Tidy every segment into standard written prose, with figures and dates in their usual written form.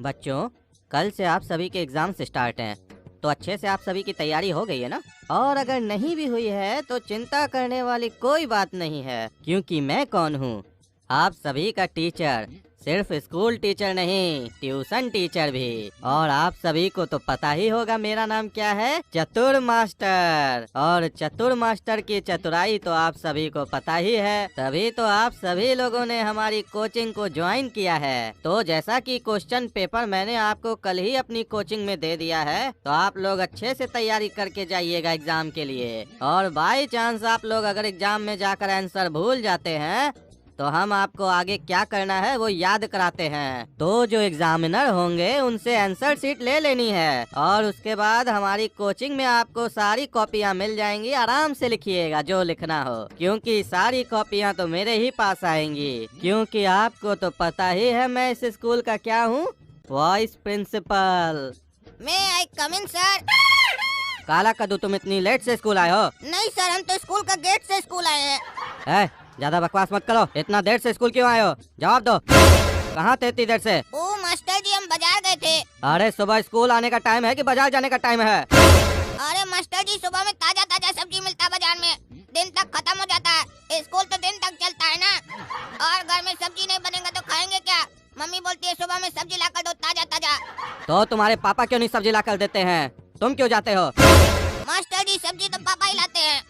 बच्चों, कल से आप सभी के एग्जाम्स स्टार्ट हैं, तो अच्छे से आप सभी की तैयारी हो गई है ना? और अगर नहीं भी हुई है तो चिंता करने वाली कोई बात नहीं है, क्योंकि मैं कौन हूँ? आप सभी का टीचर। सिर्फ स्कूल टीचर नहीं, ट्यूशन टीचर भी। और आप सभी को तो पता ही होगा मेरा नाम क्या है, चतुर मास्टर। और चतुर मास्टर की चतुराई तो आप सभी को पता ही है, तभी तो आप सभी लोगों ने हमारी कोचिंग को ज्वाइन किया है। तो जैसा कि क्वेश्चन पेपर मैंने आपको कल ही अपनी कोचिंग में दे दिया है, तो आप लोग अच्छे से तैयारी करके जाइएगा एग्जाम के लिए। और बाई चांस आप लोग अगर एग्जाम में जाकर आंसर भूल जाते हैं तो हम आपको आगे क्या करना है वो याद कराते हैं। तो जो एग्जामिनर होंगे उनसे आंसर शीट ले लेनी है, और उसके बाद हमारी कोचिंग में आपको सारी कॉपियां मिल जाएंगी। आराम से लिखिएगा जो लिखना हो, क्योंकि सारी कॉपियां तो मेरे ही पास आएंगी। क्योंकि आपको तो पता ही है मैं इस स्कूल का क्या हूँ, वाइस प्रिंसिपल। मैं आई कम इन सर। काला कद्दू, तुम इतनी लेट से स्कूल आए हो? नहीं सर, हम तो स्कूल का गेट से स्कूल आए हैं। ज्यादा बकवास मत करो। इतना देर से स्कूल क्यों आए हो? जवाब दो। कहाँ थे इतनी देर से? ओ मास्टर जी, हम बाजार गए थे। अरे सुबह स्कूल आने का टाइम है कि बाजार जाने का टाइम है? अरे मास्टर जी, सुबह में ताजा ताजा सब्जी मिलता है बाजार में, दिन तक खत्म हो जाता है। स्कूल तो दिन तक चलता है ना, और घर में सब्जी नहीं बनेगा तो खाएंगे क्या? मम्मी बोलती है सुबह में सब्जी लाकर दो ताजा ताजा। तो तुम्हारे पापा क्यों नहीं सब्जी लाकर देते हैं? तुम क्यों जाते हो? मास्टर जी, सब्जी तो पापा ही लाते हैं।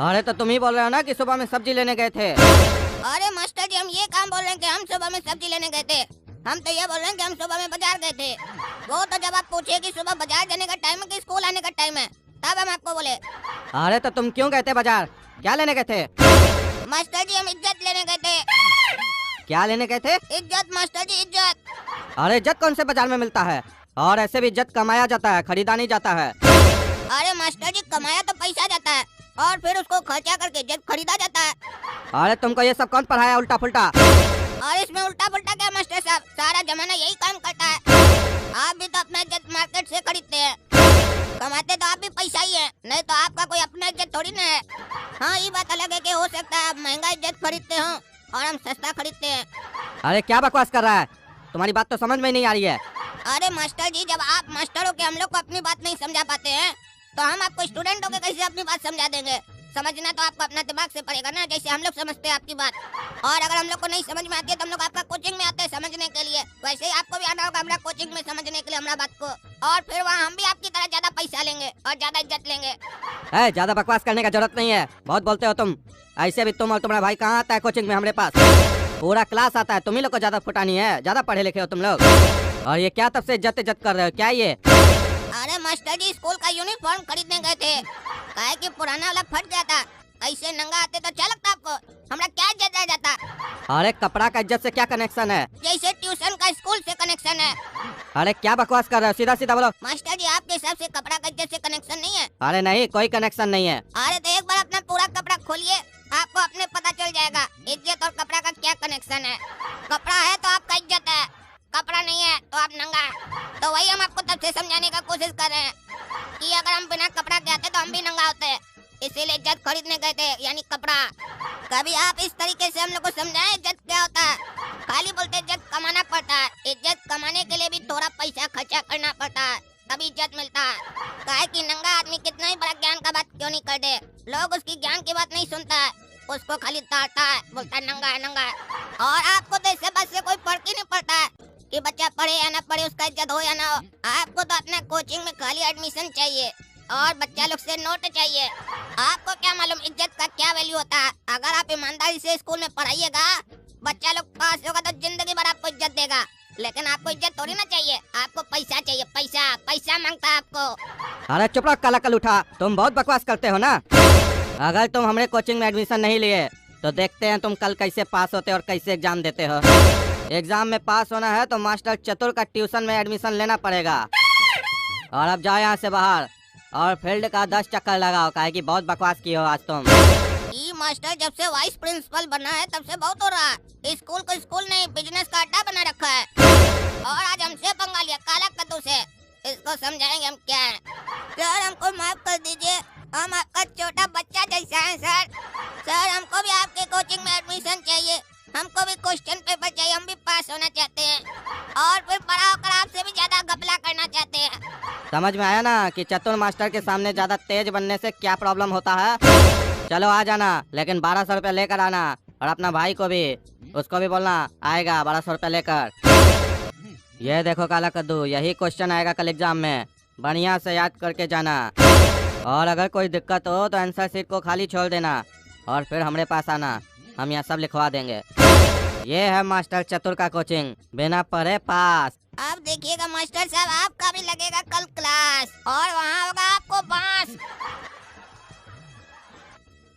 अरे तो तुम ही बोल रहे हो ना कि सुबह में सब्जी लेने गए थे। अरे मास्टर जी, हम ये काम बोल रहे हैं कि हम सुबह में सब्जी लेने गए थे। हम तो ये बोल रहे हैं कि हम सुबह में बाजार गए थे। वो तो जब आप पूछे कि सुबह बाजार जाने का टाइम है कि स्कूल आने का टाइम है, तब हम आपको बोले। अरे तो तुम क्यों गए थे बाजार? क्या लेने गए थे? मास्टर जी, हम इज्जत लेने गए थे। क्या लेने गए थे? इज्जत मास्टर जी, इज्जत। अरे इज्जत कौन से बाजार में मिलता है? और ऐसे भी इज्जत कमाया जाता है, खरीदा नहीं जाता है। अरे मास्टर जी, कमाया तो पैसा जाता है और फिर उसको खर्चा करके इज्जत खरीदा जाता है। अरे तुमको ये सब कौन पढ़ाया उल्टा फुल्टा? और इसमें उल्टा पुल्टा क्या मास्टर साहब, सारा जमाना यही काम करता है। आप भी तो अपना इज्जत मार्केट से खरीदते हैं। कमाते तो आप भी पैसा ही है, नहीं तो आपका कोई अपना इज्जत थोड़ी ना है। हाँ, ये बात अलग है कि हो सकता है आप महंगा इज्जत खरीदते हो और हम सस्ता खरीदते हैं। अरे क्या बकवास कर रहा है? तुम्हारी बात तो समझ में नहीं आ रही है। अरे मास्टर जी, जब आप मास्टर हो के हम लोग को अपनी बात नहीं समझा पाते हैं, तो हम आपको स्टूडेंट होके कैसे अपनी बात समझा देंगे? समझना तो आपको अपना दिमाग से पड़ेगा ना, जैसे हम लोग समझते हैं आपकी बात। और अगर हम लोग को नहीं समझ में आती है तो हम लोग आपका कोचिंग में आते हैं समझने के लिए। वैसे ही आपको भी आना होगा हमारा कोचिंग में समझने के लिए हमारा बात को, और फिर वहाँ हम भी आपकी तरह ज्यादा पैसा लेंगे और ज्यादा इज्जत लेंगे। ज्यादा बकवास करने का जरूरत नहीं है, बहुत बोलते हो तुम। ऐसे भी तुम और तुम्हारा भाई कहाँ आता है कोचिंग में हमारे पास? पूरा क्लास आता है, तुम ही लोग को ज्यादा फुटानी है। ज्यादा पढ़े लिखे हो तुम लोग। और ये क्या तब से इज्जत इज्जत कर रहे हो? क्या ये? अरे मास्टर जी, स्कूल का यूनिफॉर्म खरीदने गए थे, काहे कि पुराना वाला फट गया था। ऐसे नंगा आते तो अच्छा लगता आपको? हमरा क्या इज्जत रह जाता? अरे कपड़ा का इज्जत से क्या कनेक्शन है? जैसे ट्यूशन का स्कूल से कनेक्शन है। अरे क्या बकवास कर रहे हो? सीधा सीधा बोलो। मास्टर जी, आपके हिसाब से कपड़ा का इज्जत से कनेक्शन नहीं है? अरे नहीं, कोई कनेक्शन नहीं है। अरे तो एक बार अपना पूरा कपड़ा खोलिए, आपको अपने पता चल जाएगा इज्जत और कपड़ा का क्या कनेक्शन है। कपड़ा है तो आपका इज्जत है, कपड़ा नहीं है तो आप नंगा है। तो वही हम आपको तब से समझाने का कोशिश कर रहे हैं कि अगर हम बिना कपड़ा के आते तो हम भी नंगा होते हैं, इसीलिए इज्जत खरीदने गए थे, यानी कपड़ा। कभी आप इस तरीके से हम लोग को समझाएं इज्जत क्या होता है। खाली बोलते इज्जत कमाना पड़ता है, इज्जत कमाने के लिए भी थोड़ा पैसा खर्चा करना पड़ता है, तभी इज्जत मिलता है। काहे कि नंगा आदमी कितना ही बड़ा ज्ञान का बात क्यों नहीं कर दे, लोग उसकी ज्ञान की बात नहीं सुनता है, उसको खाली ताड़ता है, बोलता है नंगा है नंगा है। और आपको तो इससे बस से कोई फर्क ही नहीं पड़ता है कि बच्चा पढ़े या ना पढ़े, उसका इज्जत हो या ना हो। आपको तो अपना कोचिंग में खाली एडमिशन चाहिए और बच्चा लोग से नोट चाहिए। आपको क्या मालूम इज्जत का क्या वैल्यू होता है? अगर आप ईमानदारी से स्कूल में पढ़ाइएगा, बच्चा लोग पास होगा तो जिंदगी भर आपको इज्जत देगा। लेकिन आपको इज्जत थोड़ी ना चाहिए, आपको पैसा चाहिए, पैसा पैसा मांगता है आपको। अरे चुप रहो काला कल उठा, तुम बहुत बकवास करते हो ना। अगर तुम हमारे कोचिंग में एडमिशन नहीं लिए तो देखते हैं तुम कल कैसे पास होते और कैसे एग्जाम देते हो। एग्जाम में पास होना है तो मास्टर चतुर का ट्यूशन में एडमिशन लेना पड़ेगा। और अब जाओ यहाँ से बाहर और फील्ड का 10 चक्कर लगाओ, काहे कि बहुत बकवास की हो आज तुम। ये मास्टर जब से वाइस प्रिंसिपल बना है तब से बहुत हो रहा है। स्कूल को स्कूल नहीं, बिजनेस का अड्डा बना रखा है। और आज हमसे पंगा लिया काला कद्दू से। इसको समझाएंगे हम क्या है। सर हमको माफ कर दीजिए, हम आपका छोटा बच्चा जैसा है सर। सर हमको भी आपके कोचिंग में एडमिशन चाहिए, हमको भी क्वेश्चन पेपर चाहिए, हम भी पास होना चाहते हैं और फिर बड़ा होकर आपसे समझ में आया ना कि चतुर मास्टर के सामने ज्यादा तेज बनने से क्या प्रॉब्लम होता है। चलो आ जाना, लेकिन 1200 रुपया लेकर आना, और अपना भाई को भी, उसको भी बोलना आएगा 1200 रुपया लेकर। ये देखो काला कद्दू, यही क्वेश्चन आएगा कल एग्जाम में, बढ़िया से याद करके जाना। और अगर कोई दिक्कत हो तो आंसर शीट को खाली छोड़ देना और फिर हमारे पास आना, हम यहाँ सब लिखवा देंगे। ये है मास्टर चतुर का कोचिंग, बिना पढ़े पास। अब देखिएगा मास्टर साहब, आपका भी लगेगा कल क्लास और वहाँ होगा आपको बांस।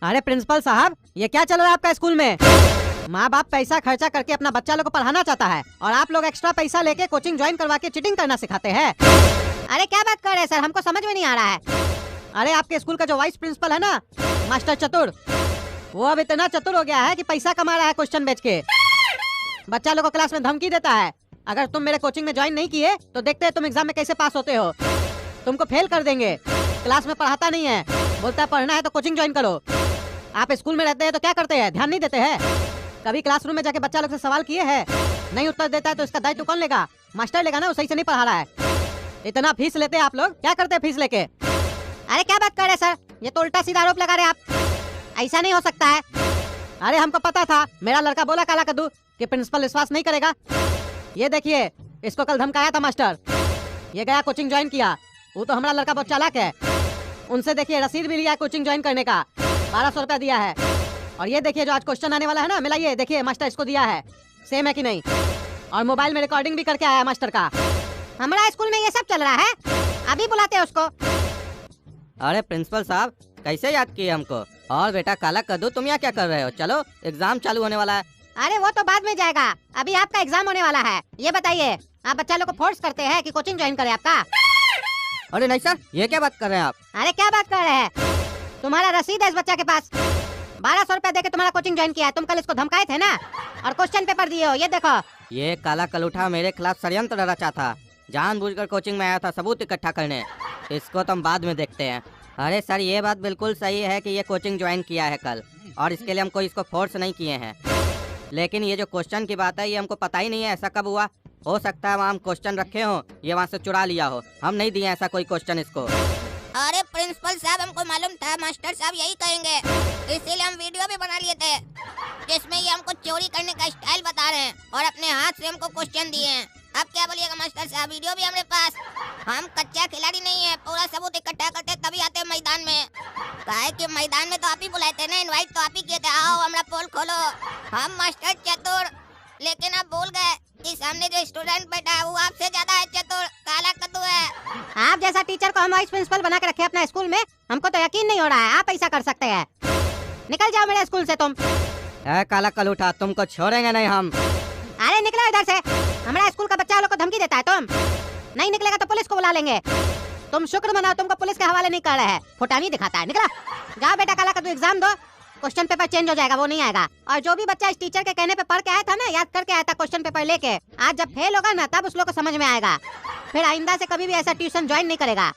अरे प्रिंसिपल साहब, ये क्या चल रहा है आपका स्कूल में? माँ बाप पैसा खर्चा करके अपना बच्चा लोग को पढ़ाना चाहता है और आप लोग एक्स्ट्रा पैसा लेके कोचिंग ज्वाइन करवा के चीटिंग करना सिखाते हैं। अरे क्या बात कर रहे हैं सर, हमको समझ में नहीं आ रहा है। अरे आपके स्कूल का जो वाइस प्रिंसिपल है ना, मास्टर चतुर, वो अब इतना चतुर हो गया है कि पैसा कमा रहा है क्वेश्चन बेच के। बच्चा लोग को क्लास में धमकी देता है, अगर तुम मेरे कोचिंग में ज्वाइन नहीं किए तो देखते हैं तुम एग्जाम में कैसे पास होते हो, तुमको फेल कर देंगे। क्लास में पढ़ाता नहीं है, बोलता है पढ़ना है तो कोचिंग ज्वाइन करो। आप स्कूल में रहते हैं तो क्या करते हैं, ध्यान नहीं देते हैं? कभी क्लासरूम में जाके बच्चा लोग से सवाल किए हैं? नहीं उत्तर देता है तो इसका दायित्व कौन लेगा? मास्टर लेगा ना, वो सही से नहीं पढ़ा रहा है। इतना फीस लेते हैं आप लोग, क्या करते हैं फीस लेके? अरे क्या बात कर रहे हैं सर, ये तो उल्टा सीधा आरोप लगा रहे हैं आप, ऐसा नहीं हो सकता है। अरे हमको पता था, मेरा लड़का बोला काला कद्दू कि प्रिंसिपल विश्वास नहीं करेगा। ये देखिए, इसको कल धमकाया था मास्टर, ये गया कोचिंग ज्वाइन किया। वो तो हमारा लड़का बहुत चालाक है, उनसे देखिए रसीद भी लिया है कोचिंग ज्वाइन करने का, 1200 रुपया दिया है। और ये देखिए जो आज क्वेश्चन आने वाला है ना, मिलाइए देखिए मास्टर इसको दिया है, सेम है कि नहीं। और मोबाइल में रिकॉर्डिंग भी करके आया है मास्टर का। हमारा स्कूल में ये सब चल रहा है, अभी बुलाते हैं उसको। अरे प्रिंसिपल साहब, कैसे याद किए हमको? और बेटा काला कद्दू, तुम यहाँ क्या कर रहे हो? चलो एग्जाम चालू होने वाला है। अरे वो तो बाद में जाएगा, अभी आपका एग्जाम होने वाला है। ये बताइए, आप बच्चा लोग को फोर्स करते हैं कि कोचिंग ज्वाइन करे आपका? अरे नहीं सर, ये क्या बात कर रहे हैं आप? अरे क्या बात कर रहे हैं, तुम्हारा रसीद है इस बच्चा के पास, 1200 रुपया देके तुम्हारा कोचिंग ज्वाइन किया है। तुम कल इसको धमकाए थे ना, और क्वेश्चन पेपर दिए हो, ये देखो। ये काला कलूठा मेरे खिलाफ षड्यंत्र रचा था, जानबूझकर कोचिंग में आया था सबूत इकट्ठा करने। इसको तो हम बाद में देखते हैं। अरे सर, ये बात बिल्कुल सही है कि ये कोचिंग ज्वाइन किया है कल, और इसके लिए हम कोई इसको फोर्स नहीं किए हैं। लेकिन ये जो क्वेश्चन की बात है, ये हमको पता ही नहीं है ऐसा कब हुआ। हो सकता है वहाँ हम क्वेश्चन रखे हो, ये वहाँ से चुरा लिया हो, हम नहीं दिए ऐसा कोई क्वेश्चन इसको। अरे प्रिंसिपल साहब, हमको मालूम था मास्टर साहब यही कहेंगे, इसीलिए हम वीडियो भी बना लिए थे जिसमें ये हमको चोरी करने का स्टाइल बता रहे हैं और अपने हाथ से हमको क्वेश्चन दिए हैं। अब क्या बोलिएगा मास्टर साहब, वीडियो भी हमारे पास। हम कच्चा खिलाड़ी नहीं है, पूरा सबूत इकट्ठा करते तभी आते हैं मैदान में। काहे कि मैदान में तो आप ही बुलाए थे ना, इनवाइट तो आप ही किए थे, आओ हमारा पोल खोलो। हम मास्टर चतुर, लेकिन आप भूल गए कि सामने जो स्टूडेंट बैठा है वो आपसे ज्यादा है चतुर, काला कद्दू है। आप जैसा टीचर को हम वाइस प्रिंसिपल बना के रखे अपना स्कूल में, हमको तो यकीन नहीं हो रहा है आप ऐसा कर सकते हैं। निकल जाओ मेरे स्कूल से तुम। काला कलूठा, तुमको छोड़ेंगे नहीं हम। अरे निकलो इधर से, हमारा स्कूल का बच्चा लोग को धमकी देता है तुम। नहीं निकलेगा तो पुलिस को बुला लेंगे। तुम शुक्र मनाओ तुमको पुलिस के हवाले नहीं कर रहे हैं, फुटानी दिखाता है। निकला जाओ बेटा, काला कद्दू एग्जाम दो, क्वेश्चन पेपर चेंज हो जाएगा, वो नहीं आएगा। और जो भी बच्चा इस टीचर के कहने पे पढ़ के आया था ना, याद करके आया था क्वेश्चन पेपर लेके, आज जब फेल होगा ना तब उस लोग को समझ में आएगा, फिर आइंदा से कभी भी ऐसा ट्यूशन ज्वाइन नहीं करेगा।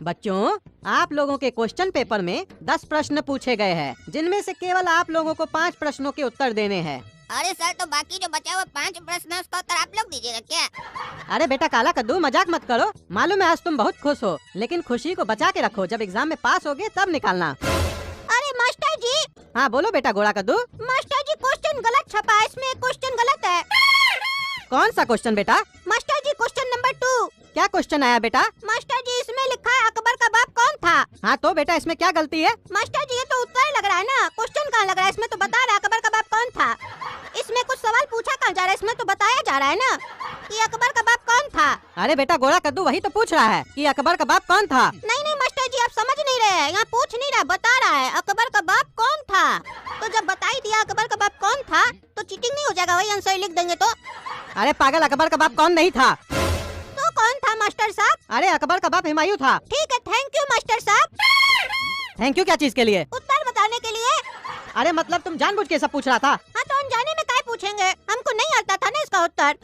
बच्चों, आप लोगों के क्वेश्चन पेपर में 10 प्रश्न पूछे गए हैं, जिनमें से केवल आप लोगों को 5 प्रश्नों के उत्तर देने हैं। अरे सर, तो बाकी जो बचा हुआ 5 प्रश्न है उसका उत्तर आप लोग दीजिएगा क्या? अरे बेटा काला कद्दू, मजाक मत करो। मालूम है आज तुम बहुत खुश हो, लेकिन खुशी को बचा के रखो, जब एग्जाम में पास होगे तब निकालना। अरे मास्टर जी। हाँ बोलो बेटा गोरा कद्दू। मास्टर जी, क्वेश्चन गलत छपा है, इसमें क्वेश्चन गलत है। कौन सा क्वेश्चन बेटा? मास्टर जी, क्वेश्चन नंबर 2। क्या क्वेश्चन आया बेटा? मास्टर जी, इसमें लिखा है अकबर का बाप कौन था। हाँ तो बेटा इसमें क्या गलती है? मास्टर जी, ये तो उत्तर लग रहा है ना, क्वेश्चन कहाँ लग रहा है? इसमें तो बता रहा है अकबर का बाप कौन था। इसमें कुछ सवाल पूछा कहाँ जा रहा है, इसमें तो बताया जा रहा है ना कि अकबर का बाप कौन था। अरे बेटा गोरा कद्दू वही तो पूछ रहा है कि अकबर का बाप कौन था। नहीं नहीं मास्टर जी, आप समझ नहीं रहे हैं, यहाँ पूछ नहीं रहा, बता रहा है अकबर का बाप कौन था। तो जब बता ही दिया अकबर का बाप कौन था तो चीटिंग नहीं हो जाएगा? वही आंसर लिख देंगे तो। अरे पागल, अकबर का बाप कौन नहीं था। तो कौन था मास्टर साहब? अरे अकबर का बाप हुमायूं था। ठीक है, थैंक यू मास्टर साहब। थैंक यू क्या चीज के लिए? उत्तर बताने के लिए। अरे मतलब तुम जानबूझ के सब पूछ रहा था? हाँ तो अनजाने में काय पूछेंगे, हमको नहीं आता था ना इसका उत्तर।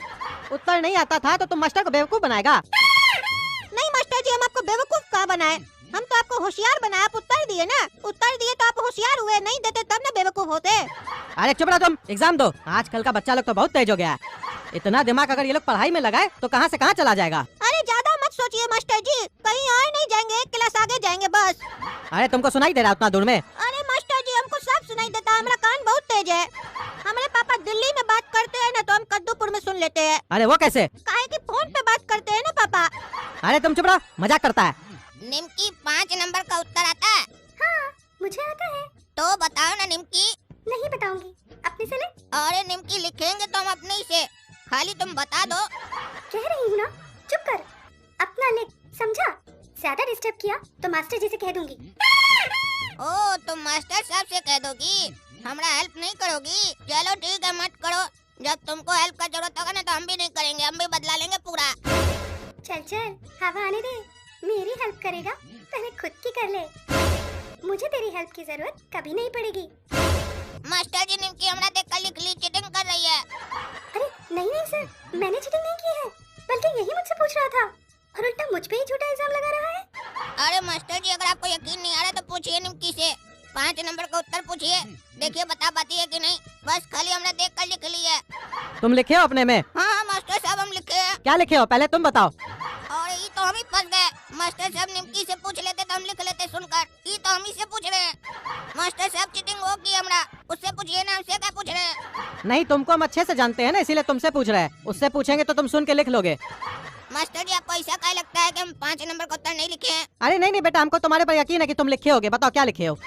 उत्तर नहीं आता था तो तुम मास्टर को बेवकूफ बनाएगा। नहीं मास्टर जी, हम आपको बेवकूफ कहाँ बनाए, हम तो आपको होशियार बनाए। आप उत्तर दिए ना, उत्तर दिए तो आप होशियार हुए, नहीं देते तब ना बेवकूफ होते। अरे चुप रहो तुम, एग्जाम दो। आजकल का बच्चा लोग तो बहुत तेज हो गया है। इतना दिमाग अगर ये लोग पढ़ाई में लगाए तो कहाँ से कहाँ चला जाएगा। अरे ज्यादा मत सोचिए मास्टर जी, कहीं और नहीं जाएंगे, एक क्लास आगे जाएंगे बस। अरे तुमको सुनाई दे रहा है उतना दूर में? अरे मास्टर जी हमको सब सुनाई देता है, हमारा कान बहुत तेज है। हमारे पापा दिल्ली में बात करते हैं ना तो हम कद्दूपुर में सुन लेते हैं। अरे वो कैसे? काहे कि फोन पे बात करते हैं ना पापा। अरे तुम चुप रहो, मजाक करता है। निमकी 5 नंबर का उत्तर आता है? हाँ मुझे आता है। तो बताओ ना निमकी। नहीं बताऊंगी, अपने से ले। अरे निमकी लिखेंगे तो हम अपने ही से, खाली तुम बता दो। कह रही हूँ ना, चुप कर, अपना लिख, समझा? ज्यादा डिस्टर्ब किया तो मास्टर जी से कह दूंगी। ओ तुम मास्टर साहब से कह दोगी, हमरा हेल्प नहीं करोगी? चलो ठीक है मत करो, जब तुमको हेल्प का जरूरत होगा ना तो हम भी नहीं करेंगे, हम भी बदला लेंगे पूरा। चल चल हवा आने दे, मेरी हेल्प करेगा पहले खुद की कर ले, मुझे तेरी हेल्प की जरूरत कभी नहीं पड़ेगी। मास्टर जी निमकी हमरा देख कर लिख ली, चीटिंग कर रही है। अरे नहीं नहीं सर, मैंने चीटिंग नहीं की है, बल्कि यही मुझसे पूछ रहा था और उल्टा मुझ पे ही झूठा इल्जाम लगा रहा है। अरे मास्टर जी अगर आपको यकीन नहीं आ रहा तो पूछिए निमकी से, 5 नंबर का उत्तर पूछिए, देखिए बता पाती है कि नहीं। बस खाली हमने देख कर लिख ली है। तुम लिखे हो अपने में? हाँ मास्टर साहब हम लिखे हैं। क्या लिखे हो पहले तुम बताओ। और ये तो हम ही फंस गए, मास्टर साहब निमकी से पूछ लेते तो हम लिख लेते सुनकर, ये तो हम ही से पूछ रहे हैं। मास्टर साहब चीटिंग होगी हमरा, उससे पूछिए ना, हमसे क्या पूछ रहे हैं? नहीं, तुमको हम अच्छे से जानते हैं ना, इसीलिए तुमसे पूछ रहे हैं, उससे पूछेंगे तो तुम सुन के लिख लोगे। मास्टर जी आपको ऐसा क्या लगता है कि हम 5 नंबर का उत्तर नहीं लिखे हैं? अरे नहीं नहीं बेटा, हमको तुम्हारे पर यकीन है कि तुम लिखे होगे। बताओ क्या लिखे हो,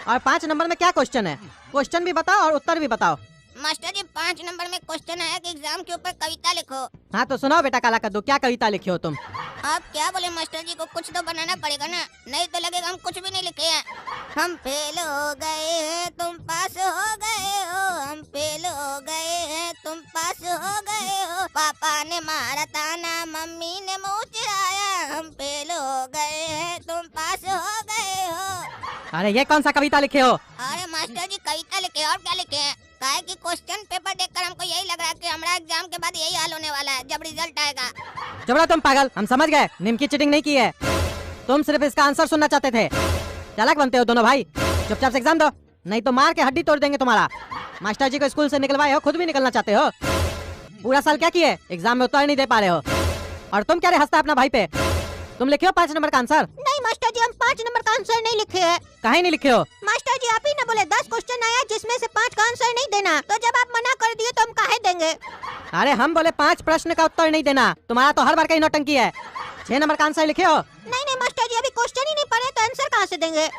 और 5 नंबर में क्या क्वेश्चन है? क्वेश्चन भी बताओ और उत्तर भी बताओ। मास्टर जी 5 नंबर में क्वेश्चन है कि एग्जाम के ऊपर कविता लिखो। हाँ तो सुनाओ बेटा काला कद्दू, क्या कविता लिखे हो तुम? आप क्या बोले मास्टर जी को, कुछ तो बनाना पड़ेगा ना, नहीं तो लगेगा हम कुछ भी नहीं लिखे हैं। हम फेल हो गए हैं तुम पास हो गए हो, हम फेल हो गए हैं तुम पास हो गए हो, पापा ने मारा ताना मम्मी ने मुँह चिढ़ाया, हम फेल हो गए हैं तुम पास हो गए हो। अरे ये कौन सा कविता लिखे हो? अरे मास्टर जी कविता लिखे और क्या लिखे हैं? काहे कि क्वेश्चन पेपर देखकर हमको यही लग रहा है कि हमारा एग्जाम के बाद यही हाल होने वाला है जब रिजल्ट आएगा। जबड़ा तुम पागल, हम समझ गए, निमकी चीटिंग नहीं की है, तुम सिर्फ इसका आंसर सुनना चाहते थे। चालाक बनते हो दोनों भाई, चुपचाप से एग्जाम दो, नहीं तो मार के हड्डी तोड़ देंगे तुम्हारा। मास्टर जी को स्कूल से निकलवाए हो, खुद भी निकलना चाहते हो। पूरा साल क्या किए, एग्जाम में उत्तर नहीं दे पा रहे हो, और तुम क्या रे हंसता है अपना भाई पे? तुम लिखे हो 5 नंबर का आंसर? नहीं मास्टर जी हम 5 नंबर का आंसर नहीं लिखे हैं। काहे नहीं लिखे हो? मास्टर जी आप ही ना बोले 10 क्वेश्चन आया जिसमें से 5 का आंसर नहीं देना, तो जब आप मना कर दिए तो हम काहे देंगे? अरे हम बोले 5 प्रश्न का उत्तर नहीं देना, तुम्हारा तो हर बार का ही नौटंकी है। 6 नंबर का आंसर लिखे हो? नहीं नहीं मास्टर जी अभी क्वेश्चन ही नहीं पढ़े तो आंसर कहाँ से देंगे?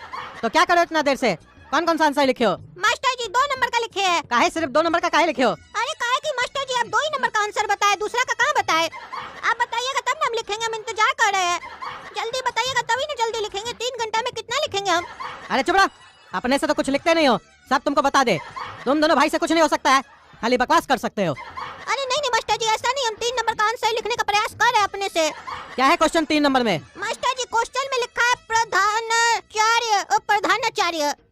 तो क्या करो इतना देर से, कौन कौन सा आंसर लिखे हो? मास्टर जी 2 नंबर का लिखे हैं। काहे सिर्फ 2 नंबर का काहे लिखे हो? अरे काहे कि मास्टर जी आप 2 ही नंबर का आंसर बताए, दूसरा का कहाँ बताए? आप बताइएगा तब ना हम लिखेंगे, हम इंतजार कर रहे हैं। जल्दी बताइएगा तभी ना जल्दी लिखेंगे, 3 घंटा में कितना लिखेंगे हम? अरे चुप रहो, अपने से तो कुछ लिखते नहीं हो, सब तुमको बता दे। तुम दोनों भाई से कुछ नहीं हो सकता है, खाली बकवास कर सकते हो। अरे नहीं नहीं मास्टर जी ऐसा नहीं, हम 3 नंबर का आंसर लिखने का प्रयास कर रहे हैं अपने से। क्या है क्वेश्चन 3 नंबर में? मास्टर जी क्वेश्चन में लिखा है प्रधानाचार्य,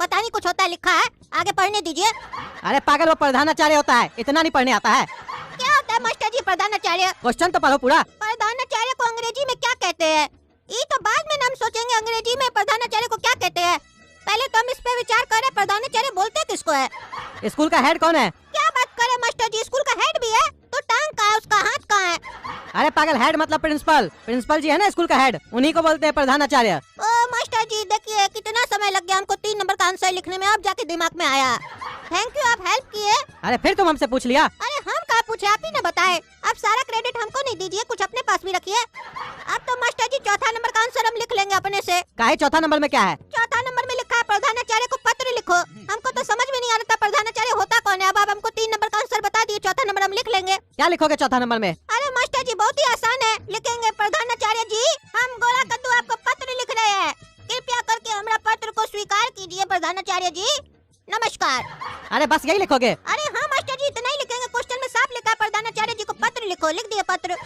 पता नहीं कुछ होता है लिखा है, आगे पढ़ने दीजिए। अरे पागल, वो प्रधानाचार्य होता है, इतना नहीं पढ़ने आता है। क्या होता है मास्टर जी प्रधानाचार्य? क्वेश्चन तो पढ़ो पूरा। प्रधानाचार्य को अंग्रेजी में क्या कहते हैं? ये तो बाद में हम सोचेंगे अंग्रेजी में प्रधानाचार्य को क्या कहते हैं, पहले तो हम इस पे विचार करें प्रधानाचार्य बोलते किसको है? स्कूल का हेड कौन है? क्या बात करे मास्टर जी, स्कूल का हेड भी है तो टांग कहाँ है उसका, हाथ कहाँ है? अरे पागल, हेड मतलब प्रिंसिपल, प्रिंसिपल जी है ना स्कूल का हेड, उन्हीं को बोलते हैं प्रधानाचार्य। ओ मास्टर जी देखिए कितना समय लग गया हमको 3 नंबर का आंसर लिखने में, अब जाके दिमाग में आया। थैंक यू, आप हेल्प किए। अरे फिर तुम हमसे पूछ लिया। अरे हम कहाँ पूछे, आप ही ने बताए। अब सारा क्रेडिट हमको नहीं दीजिए, कुछ अपने पास भी रखिए। अब तो मास्टर जी 4था नंबर का आंसर हम लिख लेंगे अपने से। काहे 4था नंबर में क्या है? 4था नंबर में लिखा है प्रधानाचार्य को पत्र लिखो, हमको तो समझ में नहीं आ रहा था प्रधानाचार्य होता कौन है। अब आप हमको 3 नंबर का आंसर बता दिए, 4था नंबर हम लिख लेंगे। क्या लिखोगे 4था नंबर में? अरे मास्टर जी बहुत ही आसान है, लिखेंगे प्रधानाचार्य जी हम गोला कद्दू आपको पत्र लिख रहे हैं, कृपया करके हमारा पत्र को स्वीकार कीजिए प्रधानाचार्य जी, नमस्कार। अरे बस यही लिखोगे? अरे हाँ मास्टर जी इतना ही लिखेंगे, क्वेश्चन में साफ लिखा है प्रधानाचार्य जी को पत्र लिखो, लिख दिए पत्र।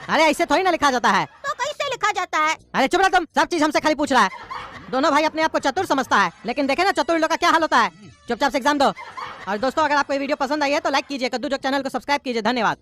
अरे ऐसे थोड़ी ना लिखा जाता है। तो कैसे लिखा जाता है? अरे चुप रहो तुम, सब चीज हमसे खाली पूछ रहा है। दोनों भाई अपने आप को चतुर समझता है, लेकिन देखे ना चतुर लोग का क्या हाल होता है। चुपचाप से एग्जाम दो। और दोस्तों अगर आपको ये वीडियो पसंद आई है तो लाइक कीजिए, कद्दू जोक चैनल को सब्सक्राइब कीजिए। धन्यवाद।